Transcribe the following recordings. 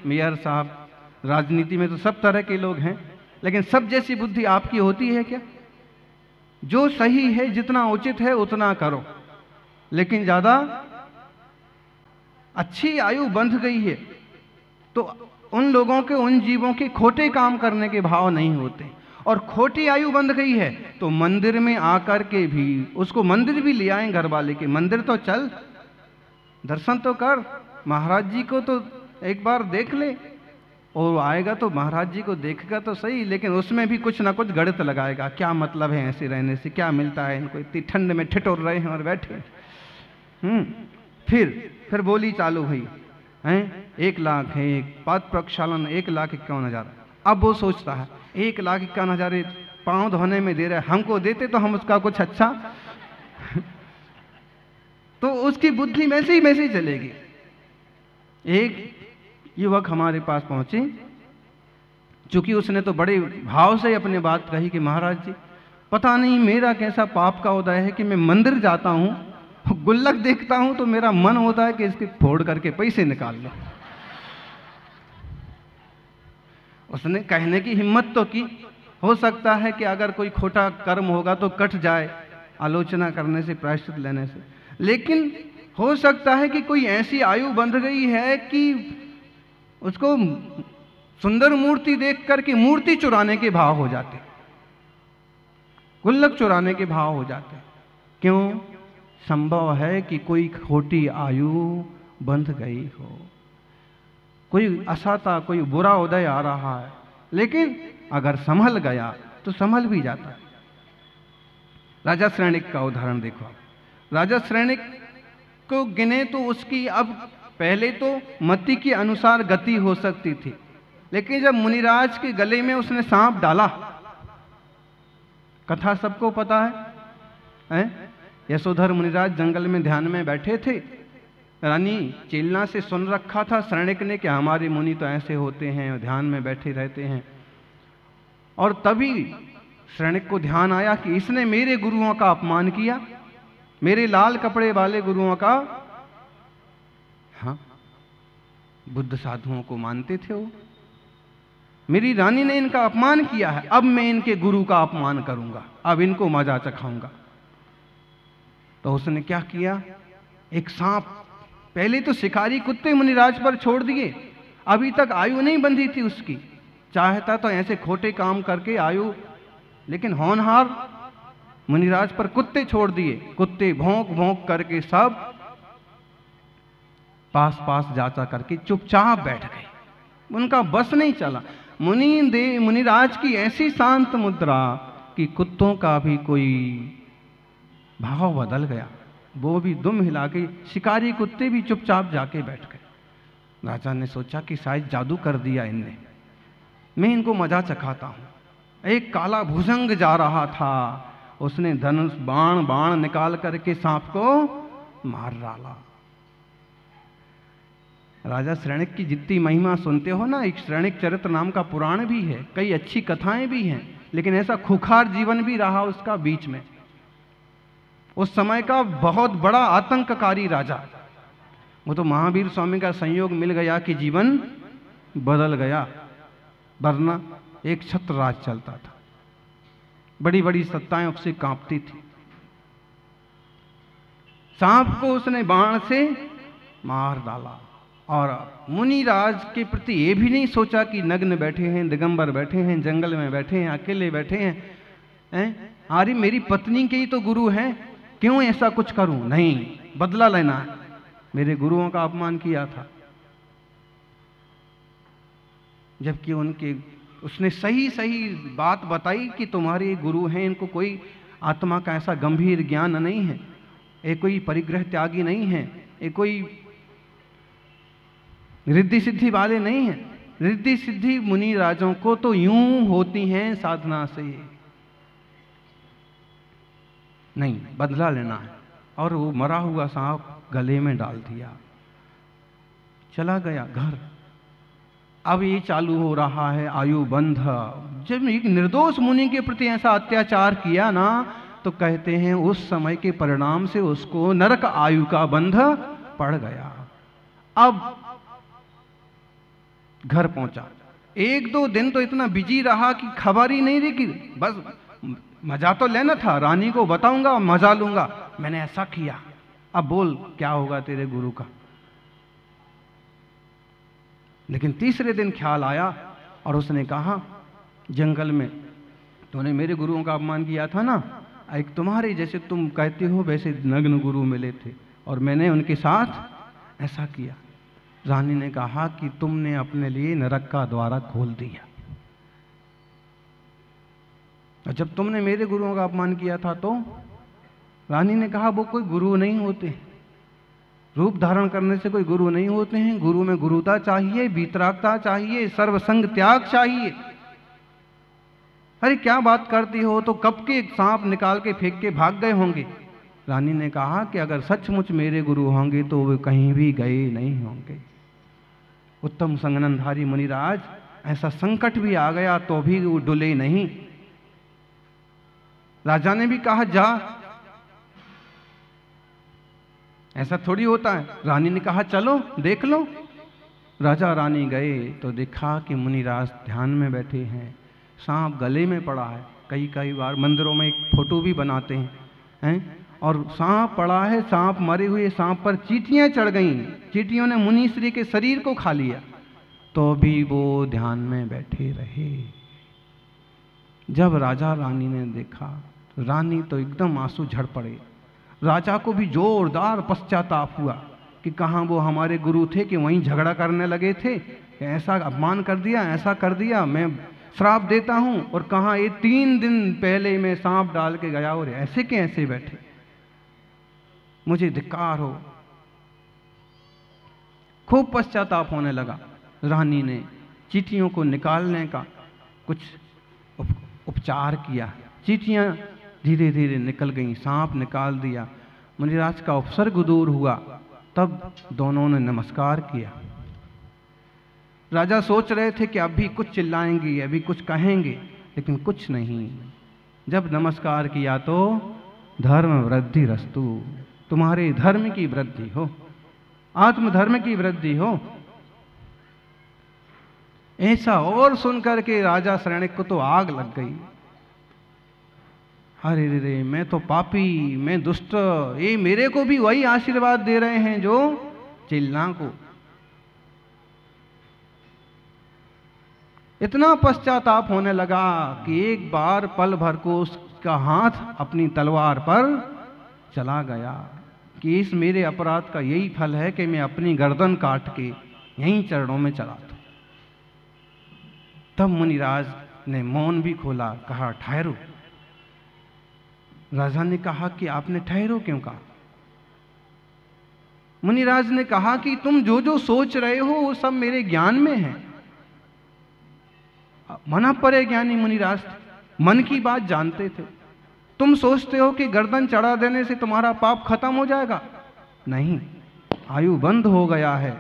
Mayor साहब, राजनीति में तो सब तरह के लोग हैं, लेकिन सब जैसी बुद्धि आपकी होती है क्या? जो सही है, जितना उचित है उतना करो, लेकिन ज्यादा अच्छी आयु बंध गई है तो उन लोगों के, उन जीवों के खोटे काम करने के भाव नहीं होते। और खोटी आयु बंध गई है तो मंदिर में आकर के भी उसको, मंदिर भी ले आए घर वाले के, मंदिर तो चल, दर्शन तो कर, महाराज जी को तो एक बार देख ले। और आएगा तो महाराज जी को देखेगा तो सही, लेकिन उसमें भी कुछ ना कुछ गणित लगाएगा, क्या मतलब है ऐसे रहने से, क्या मिलता है इनको, इतनी ठंड में ठिठुर रहे हैं और बैठे। फिर बोली चालू हुई हैं, 1 लाख है, एक पाद प्रक्षालन 1,51,000। अब वो सोचता है 1,51,000 पाँव धोने में दे रहा है, हमको देते तो हम उसका कुछ अच्छा तो उसकी बुद्धि वैसे ही चलेगी। एक युवक हमारे पास पहुंचे, चूंकि उसने तो बड़े भाव से अपने बात कही कि महाराज जी, पता नहीं मेरा कैसा पाप का उदय है कि मैं मंदिर जाता हूं, गुल्लक देखता हूं तो मेरा मन होता है कि इसके फोड़ करके पैसे निकाल लो। उसने कहने की हिम्मत तो की, हो सकता है कि अगर कोई खोटा कर्म होगा तो कट जाए आलोचना करने से, प्रायश्चित लेने से, लेकिन हो सकता है कि कोई ऐसी आयु बंध गई है कि उसको सुंदर मूर्ति देख करके मूर्ति चुराने के भाव हो जाते, गुल्लक चुराने के भाव हो जाते। क्यों? संभव है कि कोई खोटी आयु बंध गई हो, कोई असाता, कोई बुरा उदय आ रहा है, लेकिन अगर संभल गया तो संभल भी जाता है। राजा श्रेणिक का उदाहरण देखो। राजा श्रेणिक को गिने तो उसकी अब पहले तो मति के अनुसार गति हो सकती थी, लेकिन जब मुनिराज के गले में उसने सांप डाला, कथा सबको पता है? यशोधर मुनिराज जंगल में ध्यान में बैठे थे, रानी चेलना से सुन रखा था श्रेणिक ने कि हमारे मुनि तो ऐसे होते हैं, ध्यान में बैठे रहते हैं। और तभी श्रेणिक को ध्यान आया कि इसने मेरे गुरुओं का अपमान किया, मेरे लाल कपड़े वाले गुरुओं का। हाँ, बुद्ध साधुओं को मानते थे वो। मेरी रानी ने इनका अपमान किया है, अब मैं इनके गुरु का अपमान करूंगा, अब इनको मजा चखाऊंगा। तो उसने क्या किया, एक सांप, पहले तो शिकारी कुत्ते मुनिराज पर छोड़ दिए, अभी तक आयु नहीं बंधी थी उसकी, चाहता तो ऐसे खोटे काम करके आयु, लेकिन होनहार मुनिराज पर कुत्ते छोड़ दिए। कुत्ते भौंक भौंक करके सब पास पास जाचा करके चुपचाप बैठ गए, उनका बस नहीं चला। मुनिराज की ऐसी शांत मुद्रा कि कुत्तों का भी कोई भाव बदल गया, वो भी दुम हिला के, शिकारी कुत्ते भी चुपचाप जाके बैठ गए। राजा ने सोचा कि शायद जादू कर दिया इनने, मैं इनको मजा चखाता हूं। एक काला भुजंग जा रहा था, उसने धनुष बाण निकाल करके सांप को मार डाला। राजा श्रेणिक की जितनी महिमा सुनते हो ना, एक श्रेणिक चरित्र नाम का पुराण भी है, कई अच्छी कथाएं भी हैं, लेकिन ऐसा खुखार जीवन भी रहा उसका बीच में। उस समय का बहुत बड़ा आतंककारी राजा, वो तो महावीर स्वामी का संयोग मिल गया कि जीवन बदल गया, वरना एक छत्र राज चलता था, बड़ी बड़ी सत्ताएं उससे कांपती थी। सांप को उसने बाण से मार डाला और मुनिराज के प्रति ये भी नहीं सोचा कि नग्न बैठे हैं, दिगंबर बैठे हैं, जंगल में बैठे हैं, अकेले बैठे हैं, अरे मेरी पत्नी के ही तो गुरु हैं, क्यों ऐसा कुछ करूं? नहीं, बदला लेना है, मेरे गुरुओं का अपमान किया था। जबकि उसने सही सही बात बताई कि तुम्हारे गुरु हैं, इनको कोई आत्मा का ऐसा गंभीर ज्ञान नहीं है, ये कोई परिग्रह त्यागी नहीं है, ये कोई रिद्धि सिद्धि वाले नहीं हैं। रिद्धि सिद्धि मुनि राजों को तो यूं होती हैं साधना से, नहीं, बदला लेना है। और वो मरा हुआ सांप गले में डाल दिया, चला गया घर। अब ये चालू हो रहा है आयु बंध। जब एक निर्दोष मुनि के प्रति ऐसा अत्याचार किया ना, तो कहते हैं उस समय के परिणाम से उसको नरक आयु का बंध पड़ गया। अब घर पहुंचा। 1-2 दिन तो इतना बिजी रहा कि खबर ही नहीं रही, कि बस मजा तो लेना था, रानी को बताऊंगा, मजा लूंगा, मैंने ऐसा किया, अब बोल क्या होगा तेरे गुरु का। लेकिन तीसरे दिन ख्याल आया और उसने कहा, जंगल में तूने मेरे गुरुओं का अपमान किया था ना, एक तुम्हारे जैसे तुम कहते हो वैसे नग्न गुरु मिले थे और मैंने उनके साथ ऐसा किया। रानी ने कहा कि तुमने अपने लिए नरक का द्वार खोल दिया, और जब तुमने मेरे गुरुओं का अपमान किया था तो रानी ने कहा वो कोई गुरु नहीं होते, रूप धारण करने से कोई गुरु नहीं होते हैं, गुरु में गुरुता चाहिए, वीतरागता चाहिए, सर्वसंग त्याग चाहिए। अरे क्या बात करती हो, तो कब के सांप निकाल के फेंक के भाग गए होंगे। रानी ने कहा कि अगर सचमुच मेरे गुरु होंगे तो वे कहीं भी गए नहीं होंगे। उत्तम संगननधारी मुनिराज, ऐसा संकट भी आ गया तो भी वो डुले नहीं। राजा ने भी कहा जा, ऐसा थोड़ी होता है। रानी ने कहा चलो देख लो। राजा रानी गए तो देखा कि मुनिराज ध्यान में बैठे हैं, सांप गले में पड़ा है। कई कई बार मंदिरों में एक फोटो भी बनाते हैं, और सांप पड़ा है, सांप मरे हुए सांप पर चींटियां चढ़ गईं, चींटियों ने मुनीश्री के शरीर को खा लिया, तो भी वो ध्यान में बैठे रहे। जब राजा रानी ने देखा तो रानी तो एकदम आंसू झड़ पड़े। राजा को भी जोरदार पश्चाताप हुआ कि कहाँ वो हमारे गुरु थे कि वहीं झगड़ा करने लगे थे, ऐसा अपमान कर दिया, ऐसा कर दिया, मैं श्राप देता हूं, और कहाँ ये 3 दिन पहले मैं सांप डाल के गया और ऐसे के ऐसे बैठे, मुझे धिक्कार हो। खूब पश्चाताप होने लगा। रानी ने चींटियों को निकालने का कुछ उपचार किया, चींटियां धीरे धीरे निकल गईं, सांप निकाल दिया, मुनिराज का उपसर्ग दूर हुआ। तब दोनों ने नमस्कार किया। राजा सोच रहे थे कि अभी कुछ चिल्लाएंगे, अभी कुछ कहेंगे, लेकिन कुछ नहीं। जब नमस्कार किया तो धर्म वृद्धि रस्तु, तुम्हारे धर्म की वृद्धि हो, आत्मधर्म की वृद्धि हो। ऐसा और सुनकर के राजा शरणिक को तो आग लग गई। अरे रे, मैं तो पापी, मैं दुष्ट, ये मेरे को भी वही आशीर्वाद दे रहे हैं जो चिल्ला को। इतना पश्चाताप होने लगा कि एक बार पल भर को उसका हाथ अपनी तलवार पर चला गया कि इस मेरे अपराध का यही फल है कि मैं अपनी गर्दन काट के यहीं चरणों में चला था। तब मुनिराज ने मौन भी खोला, कहा ठहरो। राजा ने कहा कि आपने ठहरो क्यों कहा। मुनिराज ने कहा कि तुम जो जो सोच रहे हो वो सब मेरे ज्ञान में है। मना परे ज्ञानी मुनिराज थे, मन की बात जानते थे। तुम सोचते हो कि गर्दन चढ़ा देने से तुम्हारा पाप खत्म हो जाएगा, नहीं, आयु बंद हो गया है,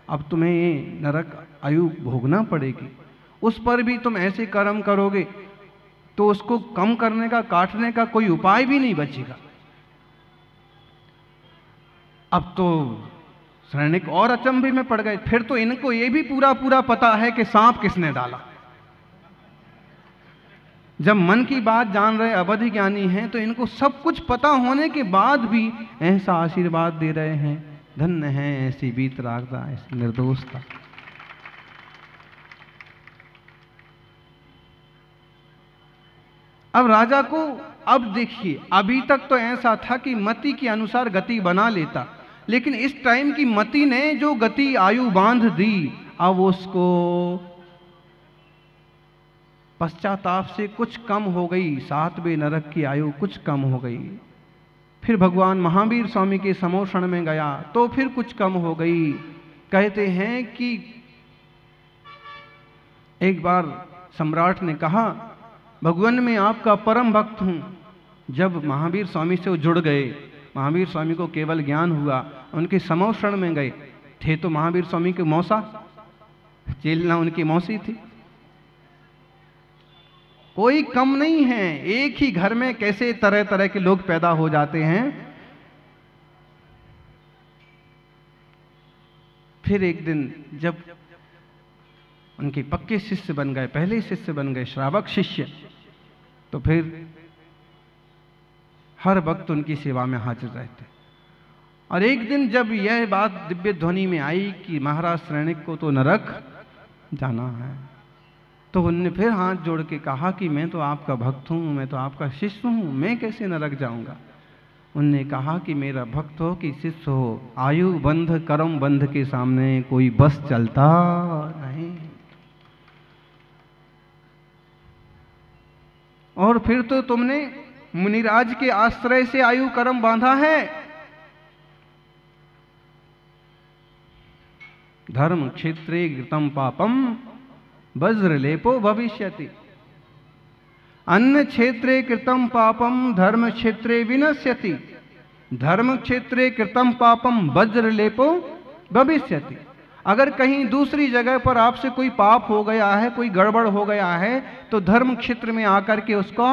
अब तुम्हें ये नरक आयु भोगना पड़ेगी। उस पर भी तुम ऐसे कर्म करोगे तो उसको कम करने का, काटने का कोई उपाय भी नहीं बचेगा। अब तो सैनिक और अचंभे में पड़ गए। फिर तो इनको ये भी पूरा पूरा पता है कि सांप किसने डाला। जब मन की बात जान रहे अवधि ज्ञानी हैं तो इनको सब कुछ पता होने के बाद भी ऐसा आशीर्वाद दे रहे हैं। धन्य है ऐसी वीतरागता, ऐसी निर्दोषता। अब राजा को, अब देखिए, अभी तक तो ऐसा था कि मति के अनुसार गति बना लेता, लेकिन इस टाइम की मति ने जो गति आयु बांध दी, अब उसको पश्चाताप से कुछ कम हो गई। 7वें नरक की आयु कुछ कम हो गई। फिर भगवान महावीर स्वामी के समोषण में गया तो फिर कुछ कम हो गई। कहते हैं कि एक बार सम्राट ने कहा, भगवान मैं आपका परम भक्त हूं। जब महावीर स्वामी से वो जुड़ गए, महावीर स्वामी को केवल ज्ञान हुआ, उनके समोषण में गए, थे तो महावीर स्वामी के मौसा, चेलना उनकी मौसी थी। कोई कम नहीं है, एक ही घर में कैसे तरह तरह के लोग पैदा हो जाते हैं। फिर एक दिन जब उनके पक्के शिष्य बन गए, पहले शिष्य बन गए, श्रावक शिष्य। तो फिर हर वक्त उनकी सेवा में हाजिर रहते। और एक दिन जब यह बात दिव्य ध्वनि में आई कि महाराज श्रेणिक को तो नरक जाना है, तो उनने फिर हाथ जोड़ के कहा कि मैं तो आपका भक्त हूँ, मैं तो आपका शिष्य हूँ, मैं कैसे नरक जाऊंगा। उनने कहा कि मेरा भक्त हो कि शिष्य हो, आयु बंध कर्म बंध के सामने कोई बस चलता नहीं। और फिर तो तुमने मुनिराज के आश्रय से आयु कर्म बांधा है। धर्म क्षेत्रे कृतं पापम वज्रलेपो भविष्यति। अन्य क्षेत्रे कृतं पापम धर्म क्षेत्रे विनश्यति। धर्म क्षेत्रे कृतं पापम वज्रलेपो भविष्यति। अगर कहीं दूसरी जगह पर आपसे कोई पाप हो गया है, कोई गड़बड़ हो गया है, तो धर्म क्षेत्र में आकर के उसका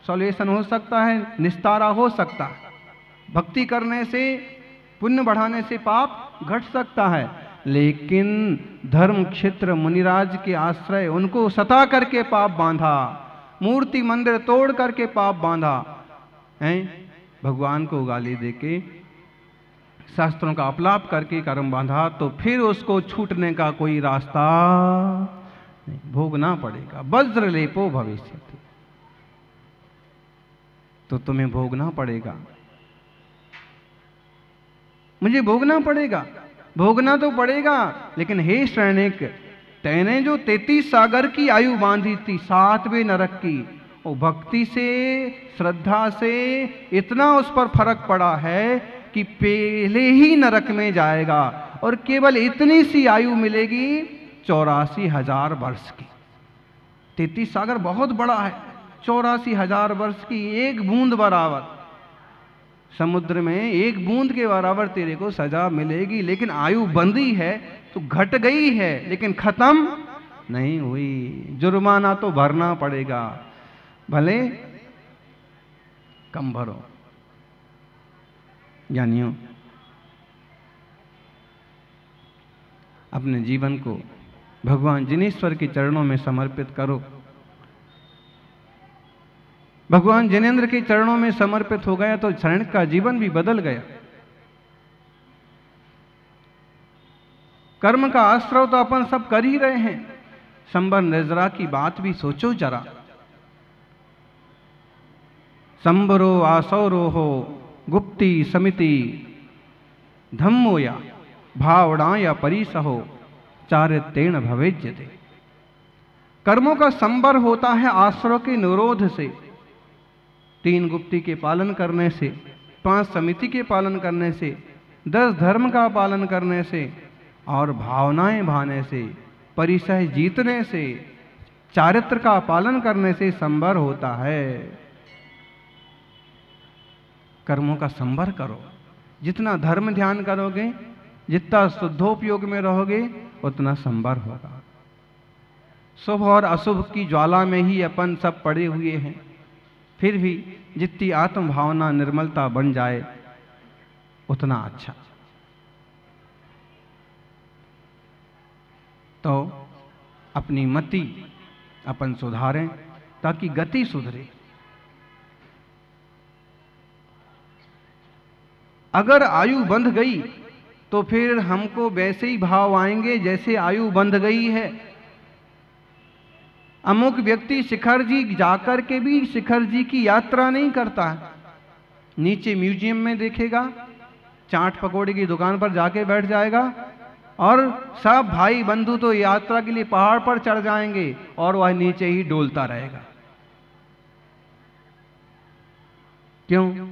सॉल्यूशन हो सकता है, निस्तारा हो सकता है। भक्ति करने से, पुण्य बढ़ाने से पाप घट सकता है। लेकिन धर्म क्षेत्र मुनिराज के आश्रय, उनको सता करके पाप बांधा, मूर्ति मंदिर तोड़ करके पाप बांधा है, भगवान को गाली देके, शास्त्रों का अपलाप करके कर्म बांधा, तो फिर उसको छूटने का कोई रास्ता नहीं, भोगना पड़ेगा। वज्रलेपो भविष्यति। तो तुम्हें भोगना पड़ेगा, मुझे भोगना पड़ेगा, भोगना तो पड़ेगा। लेकिन हे श्रेणिक, तैने जो 33 सागर की आयु बांधी थी, 7वें नरक की, वो भक्ति से, श्रद्धा से इतना उस पर फर्क पड़ा है कि पहले ही नरक में जाएगा। और केवल इतनी सी आयु मिलेगी 84,000 वर्ष की। 33 सागर बहुत बड़ा है, 84,000 वर्ष की एक बूंद बराबर, समुद्र में एक बूंद के बराबर तेरे को सजा मिलेगी। लेकिन आयु बंधी है तो घट गई है, लेकिन खत्म नहीं हुई। जुर्माना तो भरना पड़ेगा, भले कम भरो। ज्ञानियों, अपने जीवन को भगवान जिनेश्वर के चरणों में समर्पित करो। भगवान जिनेंद्र के चरणों में समर्पित हो गया तो श्रेणिक का जीवन भी बदल गया। कर्म का आश्रय तो अपन सब कर ही रहे हैं। संबर निर्जरा की बात भी सोचो जरा। संबरो आसौरो हो गुप्ती समिति धम्मो या भावड़ा या परिसहो चारित्रेण भवेज्यते। कर्मों का संबर होता है आश्रय के निरोध से, 3 गुप्ती के पालन करने से, 5 समिति के पालन करने से, 10 धर्म का पालन करने से, और भावनाएं भाने से, परिसह जीतने से, चारित्र का पालन करने से संबर होता है। कर्मों का संबर करो। जितना धर्म ध्यान करोगे, जितना शुद्धोपयोग में रहोगे, उतना संबर होगा। शुभ और अशुभ की ज्वाला में ही अपन सब पड़े हुए हैं। फिर भी जितनी आत्म भावना निर्मलता बन जाए उतना अच्छा। तो अपनी मति अपन सुधारें ताकि गति सुधरे। अगर आयु बंध गई तो फिर हमको वैसे ही भाव आएंगे जैसे आयु बंध गई है। अमुक व्यक्ति शिखर जी जाकर के भी शिखर जी की यात्रा नहीं करता है। नीचे म्यूजियम में देखेगा, चाट पकौड़े की दुकान पर जाके बैठ जाएगा, और सब भाई बंधु तो यात्रा के लिए पहाड़ पर चढ़ जाएंगे और वह नीचे ही डोलता रहेगा। क्यों?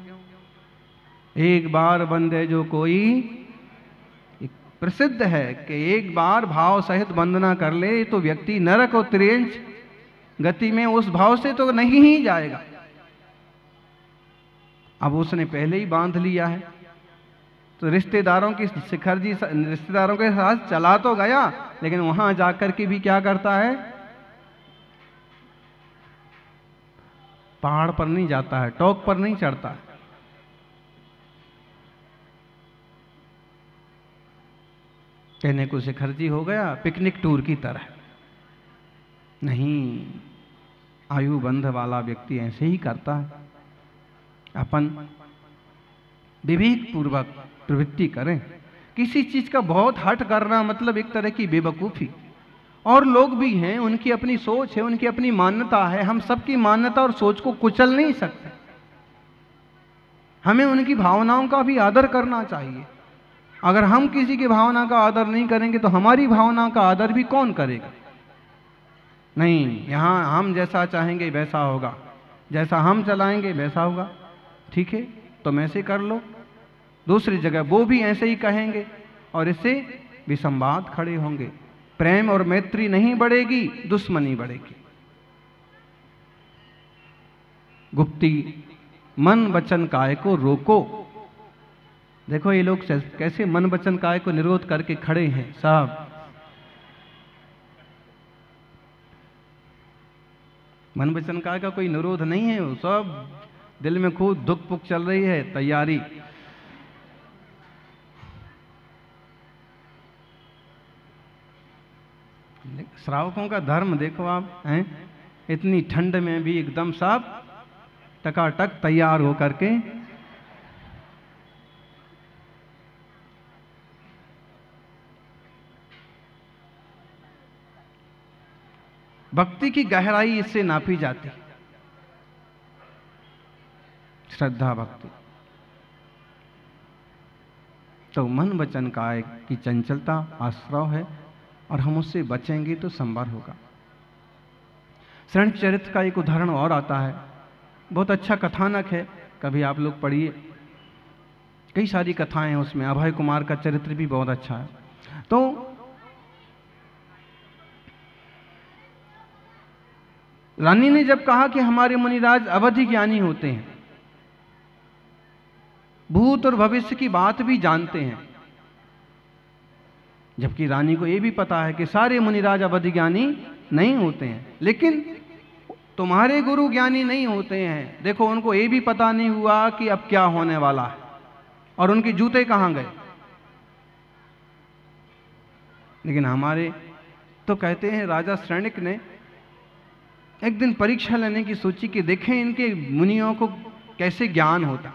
एक बार बंधे जो कोई, प्रसिद्ध है कि एक बार भाव सहित बंधना कर ले तो व्यक्ति नरक और त्रियंच गति में उस भाव से तो नहीं ही जाएगा। अब उसने पहले ही बांध लिया है तो रिश्तेदारों की शिखर जी रिश्तेदारों के साथ चला तो गया, लेकिन वहां जाकर के भी क्या करता है? पहाड़ पर नहीं जाता है, टॉप पर नहीं चढ़ता है। कहने को शिखर जी हो गया पिकनिक टूर की तरह। नहीं, आयु बंध वाला व्यक्ति ऐसे ही करता है। अपन विवेक पूर्वक प्रवृत्ति करें। किसी चीज का बहुत हट करना मतलब एक तरह की बेवकूफी। और लोग भी हैं, उनकी अपनी सोच है, उनकी अपनी मान्यता है। हम सबकी मान्यता और सोच को कुचल नहीं सकते। हमें उनकी भावनाओं का भी आदर करना चाहिए। अगर हम किसी की भावना का आदर नहीं करेंगे तो हमारी भावना का आदर भी कौन करेगा? नहीं, यहां हम जैसा चाहेंगे वैसा होगा, जैसा हम चलाएंगे वैसा होगा। ठीक है, तुम ऐसे कर लो। दूसरी जगह वो भी ऐसे ही कहेंगे और इससे विसंवाद खड़े होंगे। प्रेम और मैत्री नहीं बढ़ेगी, दुश्मनी बढ़ेगी। गुप्ती मन वचन काय को रोको। देखो ये लोग कैसे मन वचन काय को निरोध करके खड़े हैं साहब। मन वचन काय का कोई निरोध नहीं है, वो सब दिल में खूब दुख पुख चल रही है, तैयारी। श्रावकों का धर्म देखो आप, हैं इतनी ठंड में भी एकदम साफ टकाटक तैयार होकर के। भक्ति की गहराई इससे नापी जाती, श्रद्धा भक्ति। तो मन वचन काय की चंचलता आश्रव है और हम उससे बचेंगे तो संवर होगा। शरण चरित्र का एक उदाहरण और आता है, बहुत अच्छा कथानक है, कभी आप लोग पढ़िए। कई सारी कथाएं हैं उसमें, अभय कुमार का चरित्र भी बहुत अच्छा है। तो रानी ने जब कहा कि हमारे मुनिराज अवधि ज्ञानी होते हैं, भूत और भविष्य की बात भी जानते हैं, जबकि रानी को यह भी पता है कि सारे मुनिराज अवधि ज्ञानी नहीं होते हैं, लेकिन तुम्हारे गुरु ज्ञानी नहीं होते हैं। देखो उनको यह भी पता नहीं हुआ कि अब क्या होने वाला है और उनके जूते कहां गए। लेकिन हमारे तो कहते हैं राजा शरणिक ने एक दिन परीक्षा लेने की सोची कि देखें इनके मुनियों को कैसे ज्ञान होता।